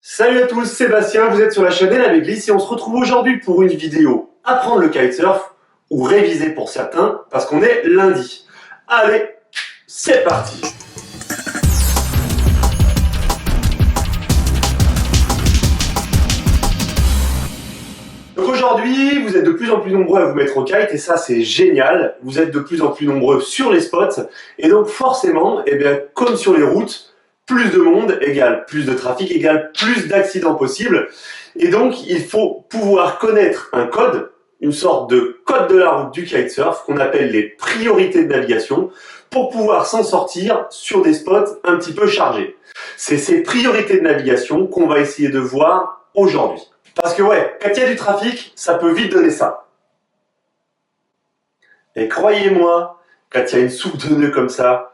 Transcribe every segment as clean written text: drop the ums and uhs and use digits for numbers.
Salut à tous, Sébastien, vous êtes sur la chaîne La Glisse et on se retrouve aujourd'hui pour une vidéo apprendre le kitesurf ou réviser pour certains parce qu'on est lundi. Allez, c'est parti. Donc aujourd'hui, vous êtes de plus en plus nombreux à vous mettre au kite et ça c'est génial. Vous êtes de plus en plus nombreux sur les spots et donc forcément, comme sur les routes, plus de monde égale plus de trafic égale plus d'accidents possibles. Et donc, il faut pouvoir connaître un code, une sorte de code de la route du kitesurf qu'on appelle les priorités de navigation pour pouvoir s'en sortir sur des spots un petit peu chargés. C'est ces priorités de navigation qu'on va essayer de voir aujourd'hui. Parce que ouais, quand il y a du trafic, ça peut vite donner ça. Et croyez-moi, quand il y a une soupe de nœuds comme ça,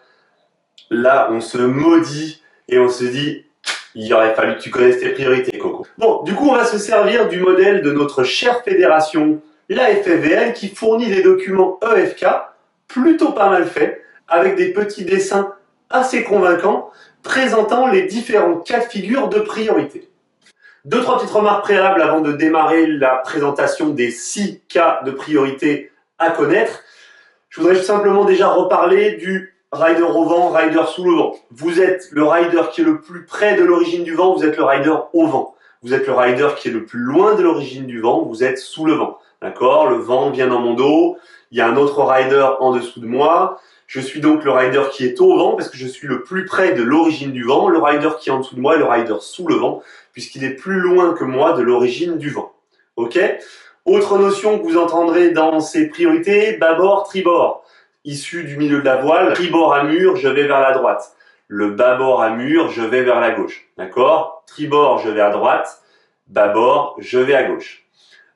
là, on se maudit et on se dit, il aurait fallu que tu connaisses tes priorités, Coco. Bon, du coup, on va se servir du modèle de notre chère fédération, la FFVL, qui fournit des documents EFK, plutôt pas mal faits, avec des petits dessins assez convaincants, présentant les différents cas de figure de priorité. Deux, trois petites remarques préalables avant de démarrer la présentation des 6 cas de priorité à connaître. Je voudrais simplement déjà reparler du rider au vent, rider sous le vent. Vous êtes le rider qui est le plus près de l'origine du vent, vous êtes le rider au vent. Vous êtes le rider qui est le plus loin de l'origine du vent, vous êtes sous le vent. D'accord? Le vent vient dans mon dos, il y a un autre rider en dessous de moi. Je suis donc le rider qui est au vent parce que je suis le plus près de l'origine du vent. Le rider qui est en dessous de moi est le rider sous le vent puisqu'il est plus loin que moi de l'origine du vent. Ok? Autre notion que vous entendrez dans ces priorités, bâbord, tribord. Issu du milieu de la voile, tribord à mur, je vais vers la droite. Le bâbord à mur, je vais vers la gauche. D'accord? Tribord, je vais à droite. Bâbord, je vais à gauche.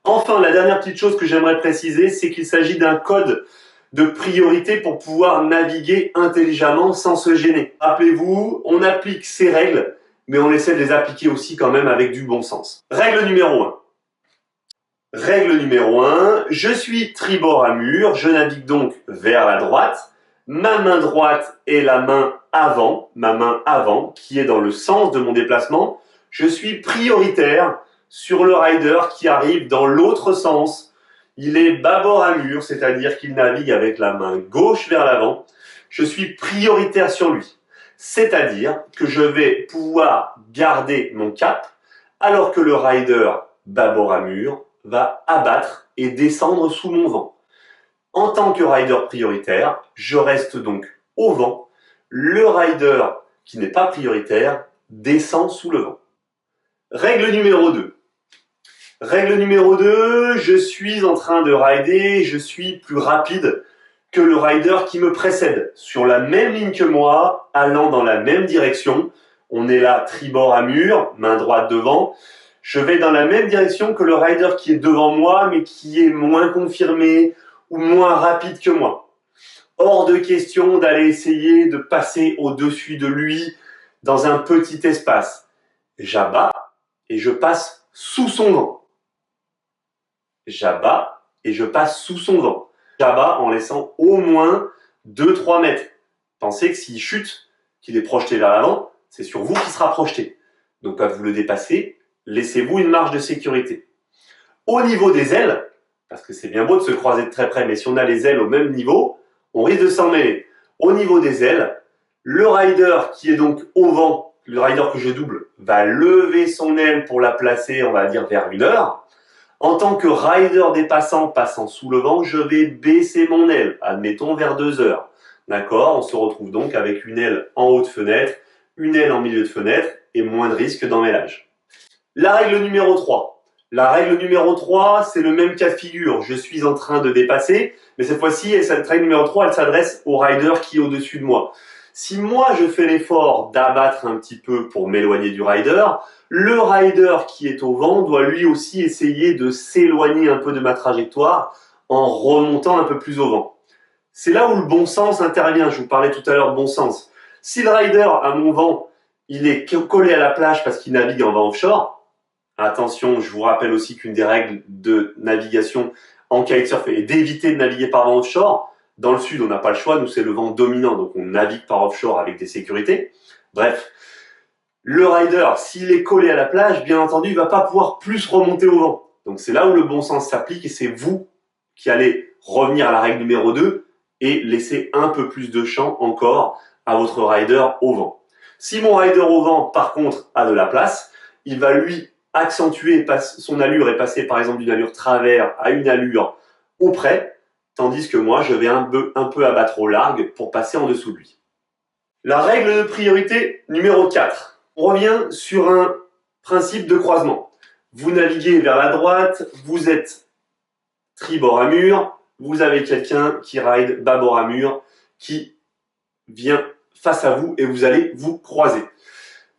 Enfin, la dernière petite chose que j'aimerais préciser, c'est qu'il s'agit d'un code de priorité pour pouvoir naviguer intelligemment sans se gêner. Rappelez-vous, on applique ces règles, mais on essaie de les appliquer aussi quand même avec du bon sens. Règle numéro 1. Règle numéro 1, je suis tribord à mur, je navigue donc vers la droite. Ma main droite est la main avant, qui est dans le sens de mon déplacement. Je suis prioritaire sur le rider qui arrive dans l'autre sens. Il est bâbord à mur, c'est-à-dire qu'il navigue avec la main gauche vers l'avant. Je suis prioritaire sur lui, c'est-à-dire que je vais pouvoir garder mon cap alors que le rider bâbord à mur va abattre et descendre sous mon vent. En tant que rider prioritaire, je reste donc au vent. Le rider qui n'est pas prioritaire descend sous le vent. Règle numéro 2. Règle numéro 2, je suis en train de rider, je suis plus rapide que le rider qui me précède. Sur la même ligne que moi, allant dans la même direction. On est là, tribord à mur, main droite devant. Je vais dans la même direction que le rider qui est devant moi, mais qui est moins confirmé ou moins rapide que moi. Hors de question d'aller essayer de passer au-dessus de lui dans un petit espace. J'abats et je passe sous son vent. J'abats et je passe sous son vent. J'abats en laissant au moins 2-3 mètres. Pensez que s'il chute, qu'il est projeté vers l'avant, c'est sur vous qu'il sera projeté. Donc quand vous le dépassez, laissez-vous une marge de sécurité. Au niveau des ailes, parce que c'est bien beau de se croiser de très près, mais si on a les ailes au même niveau, on risque de s'en mêler. Au niveau des ailes, le rider qui est donc au vent, le rider que je double, va lever son aile pour la placer, on va dire, vers 1 heure. En tant que rider dépassant, passant sous le vent, je vais baisser mon aile, admettons vers 2 heures. D'accord? On se retrouve donc avec une aile en haut de fenêtre, une aile en milieu de fenêtre et moins de risque d'emmêlage. La règle numéro 3. La règle numéro 3, c'est le même cas de figure. Je suis en train de dépasser, mais cette fois-ci, cette règle numéro 3, elle s'adresse au rider qui est au-dessus de moi. Si moi, je fais l'effort d'abattre un petit peu pour m'éloigner du rider, le rider qui est au vent doit lui aussi essayer de s'éloigner un peu de ma trajectoire en remontant un peu plus au vent. C'est là où le bon sens intervient. Je vous parlais tout à l'heure de bon sens. Si le rider à mon vent, il est collé à la plage parce qu'il navigue en vent offshore, attention, je vous rappelle aussi qu'une des règles de navigation en kitesurf est d'éviter de naviguer par vent offshore. Dans le sud, on n'a pas le choix, nous c'est le vent dominant, donc on navigue par offshore avec des sécurités. Bref, Le rider, s'il est collé à la plage, bien entendu, il va pas pouvoir plus remonter au vent. Donc c'est là où le bon sens s'applique et c'est vous qui allez revenir à la règle numéro 2 et laisser un peu plus de champ encore à votre rider au vent. Si mon rider au vent, par contre, a de la place, il va lui accentuer son allure et passer par exemple d'une allure travers à une allure au près, tandis que moi, je vais un peu abattre au large pour passer en dessous de lui. La règle de priorité numéro 4. On revient sur un principe de croisement. Vous naviguez vers la droite, vous êtes tribord à mur, vous avez quelqu'un qui ride bâbord à mur, qui vient face à vous et vous allez vous croiser.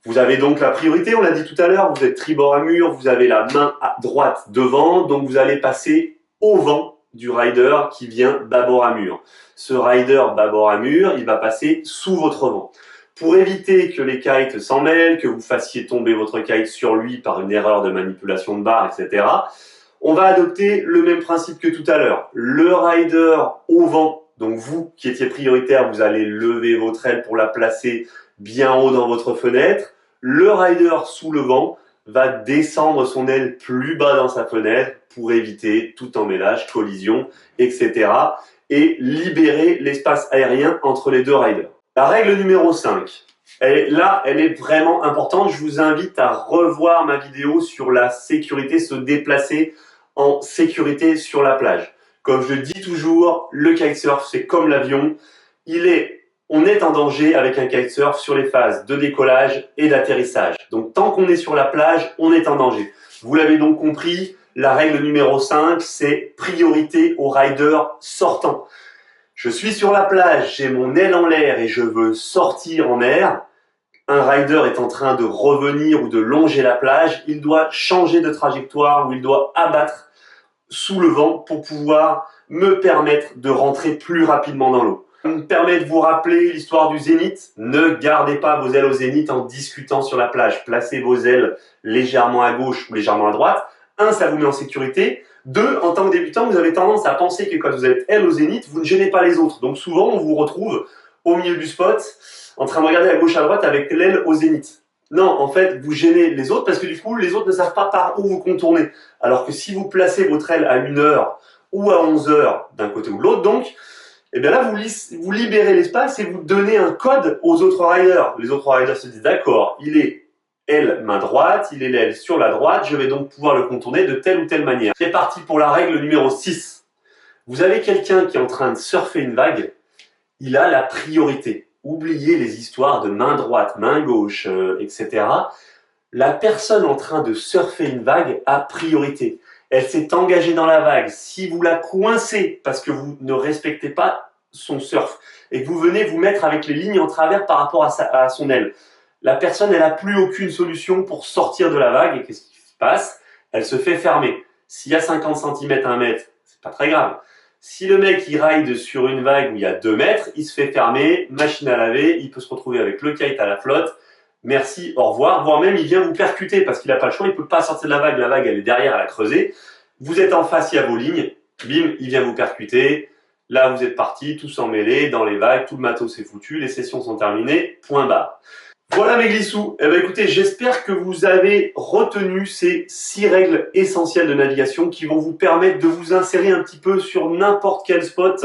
Vous avez donc la priorité, on l'a dit tout à l'heure, vous êtes tribord à mur, vous avez la main à droite devant, donc vous allez passer au vent du rider qui vient bâbord à mur. Ce rider bâbord à mur, il va passer sous votre vent. Pour éviter que les kites s'en mêlent, que vous fassiez tomber votre kite sur lui par une erreur de manipulation de barre, etc., on va adopter le même principe que tout à l'heure. Le rider au vent, donc vous qui étiez prioritaire, vous allez lever votre aile pour la placer bien haut dans votre fenêtre. Le rider sous le vent va descendre son aile plus bas dans sa fenêtre pour éviter tout emmêlage, collision, etc. et libérer l'espace aérien entre les deux riders. La règle numéro 5, elle est vraiment importante. Je vous invite à revoir ma vidéo sur la sécurité, se déplacer en sécurité sur la plage. Comme je dis toujours, le kitesurf, c'est comme l'avion. On est en danger avec un kitesurf sur les phases de décollage et d'atterrissage. Donc, tant qu'on est sur la plage, on est en danger. Vous l'avez donc compris, la règle numéro 5, c'est priorité au rider sortant. Je suis sur la plage, j'ai mon aile en l'air et je veux sortir en mer. Un rider est en train de revenir ou de longer la plage. Il doit changer de trajectoire ou il doit abattre sous le vent pour pouvoir me permettre de rentrer plus rapidement dans l'eau. Ça me permet de vous rappeler l'histoire du zénith. Ne gardez pas vos ailes au zénith en discutant sur la plage. Placez vos ailes légèrement à gauche ou légèrement à droite. Un, ça vous met en sécurité. Deux, en tant que débutant, vous avez tendance à penser que quand vous êtes aile au zénith, vous ne gênez pas les autres. Donc souvent, on vous retrouve au milieu du spot, en train de regarder à gauche à droite avec l'aile au zénith. Non, en fait, vous gênez les autres parce que du coup, les autres ne savent pas par où vous contourner. Alors que si vous placez votre aile à 1h ou à 11h d'un côté ou de l'autre, donc, et bien là, vous libérez l'espace et vous donnez un code aux autres riders. Les autres riders se disent, d'accord, il est aile main droite, il est l'aile sur la droite, je vais donc pouvoir le contourner de telle ou telle manière. C'est parti pour la règle numéro 6. Vous avez quelqu'un qui est en train de surfer une vague, il a la priorité. Oubliez les histoires de main droite, main gauche, etc. La personne en train de surfer une vague a priorité. Elle s'est engagée dans la vague. Si vous la coincez parce que vous ne respectez pas son surf et que vous venez vous mettre avec les lignes en travers par rapport à son aile, la personne, elle n'a plus aucune solution pour sortir de la vague. Et qu'est-ce qui se passe? Elle se fait fermer. S'il y a 50 cm, 1 mètre, c'est pas très grave. Si le mec il ride sur une vague où il y a 2 mètres, il se fait fermer, machine à laver, il peut se retrouver avec le kite à la flotte. Merci, au revoir, voire même il vient vous percuter parce qu'il n'a pas le choix, il peut pas sortir de la vague elle est derrière, elle a creusé. Vous êtes en face, il y a vos lignes, bim, il vient vous percuter. Là vous êtes partis, tous emmêlés, dans les vagues, tout le matos est foutu, les sessions sont terminées, point barre. Voilà mes glissous. Eh ben écoutez, j'espère que vous avez retenu ces 6 règles essentielles de navigation qui vont vous permettre de vous insérer un petit peu sur n'importe quel spot.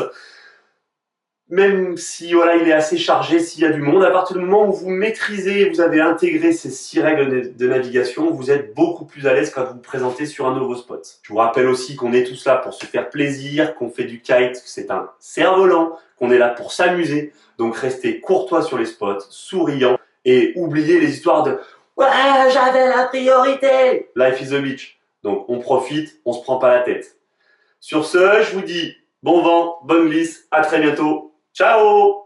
Même si voilà, il est assez chargé, s'il y a du monde, à partir du moment où vous maîtrisez, vous avez intégré ces 6 règles de navigation, vous êtes beaucoup plus à l'aise quand vous vous présentez sur un nouveau spot. Je vous rappelle aussi qu'on est tous là pour se faire plaisir, qu'on fait du kite, que c'est un cerf-volant, qu'on est là pour s'amuser. Donc restez courtois sur les spots, souriant et oubliez les histoires de « Ouais, j'avais la priorité !» Life is a beach. Donc on profite, on se prend pas la tête. Sur ce, je vous dis bon vent, bonne glisse, à très bientôt. Ciao!